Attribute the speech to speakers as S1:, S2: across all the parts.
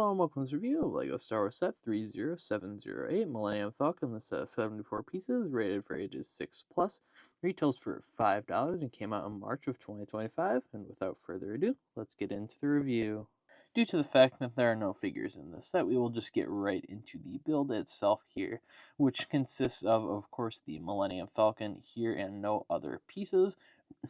S1: Hello and welcome to this review of LEGO Star Wars Set 30708 Millennium Falcon. This set of 74 pieces, rated for ages 6+, retails for $5 and came out in March of 2025. And without further ado, let's get into the review. Due to the fact that there are no figures in this set, we will just get right into the build itself here, which consists of course, the Millennium Falcon here and no other pieces.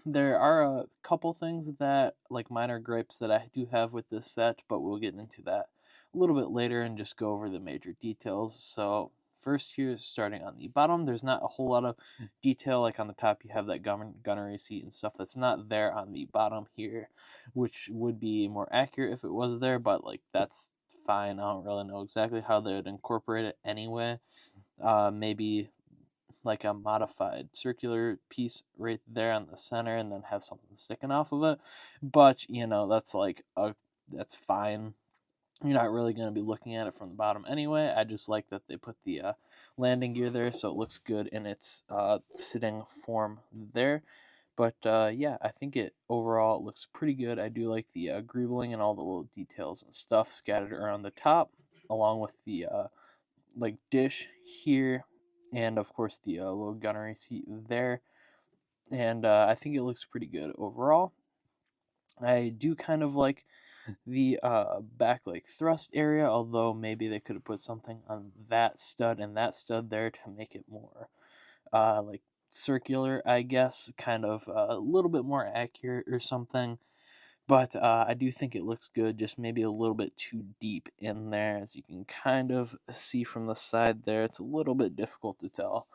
S1: There are a couple things that, like minor gripes that I do have with this set, but we'll get into that a little bit later and just go over the major details. So first here, starting on the bottom, there's not a whole lot of detail. Like on the top, you have that gunnery seat and stuff that's not there on the bottom here, which would be more accurate if it was there, but like that's fine. I don't really know exactly how they would incorporate it anyway. Maybe like a modified circular piece right there on the center and then have something sticking off of it, but you know, that's fine. You're not really going to be looking at it from the bottom anyway. I just like that they put the landing gear there so it looks good in its sitting form there. But yeah, I think it overall looks pretty good. I do like the greebling and all the little details and stuff scattered around the top, along with the like dish here, and of course the little gunnery seat there. And I think it looks pretty good overall. I do kind of like the back like thrust area, although maybe they could have put something on that stud and that stud there to make it more like circular, I guess, kind of a little bit more accurate or something. But I do think it looks good, just maybe a little bit too deep in there, as you can kind of see from the side there. It's a little bit difficult to tell.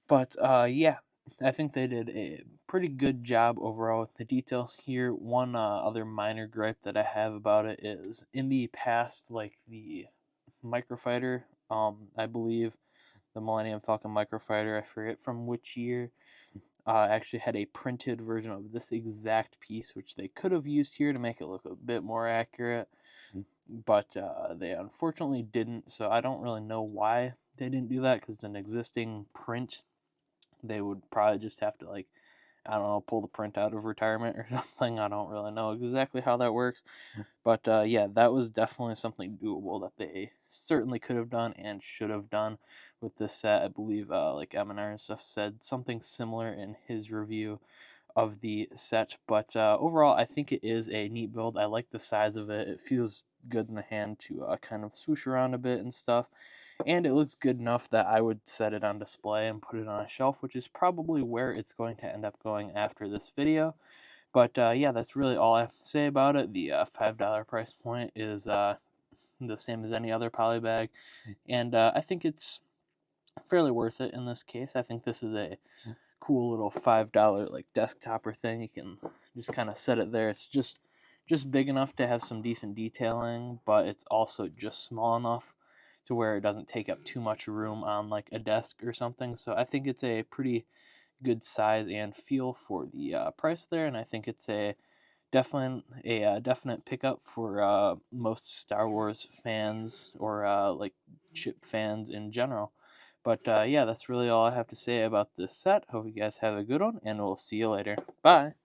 S1: But yeah, I think they did a pretty good job overall with the details here. One other minor gripe that I have about it is in the past, like the microfighter, I believe the Millennium Falcon microfighter, I forget from which year, actually had a printed version of this exact piece, which they could have used here to make it look a bit more accurate, but they unfortunately didn't, so I don't really know why they didn't do that, because it's an existing print. They would probably just have to, like, I don't know, pull the print out of retirement or something. I don't really know exactly how that works. But yeah, that was definitely something doable that they certainly could have done and should have done with this set. I believe like M&R and stuff said something similar in his review of the set. But overall, I think it is a neat build. I like the size of it. It feels good in the hand to kind of swoosh around a bit and stuff. And it looks good enough that I would set it on display and put it on a shelf, which is probably where it's going to end up going after this video. But yeah, that's really all I have to say about it. The $5 price point is the same as any other polybag, and I think it's fairly worth it in this case. I think this is a cool little $5 like desktopper thing. You can just kind of set it there. It's just big enough to have some decent detailing, but it's also just small enough to where it doesn't take up too much room on like a desk or something. So I think it's a pretty good size and feel for the price there, and I think it's a definite pickup for most Star Wars fans or like chip fans in general. But yeah, that's really all I have to say about this set. Hope you guys have a good one, and we'll see you later. Bye!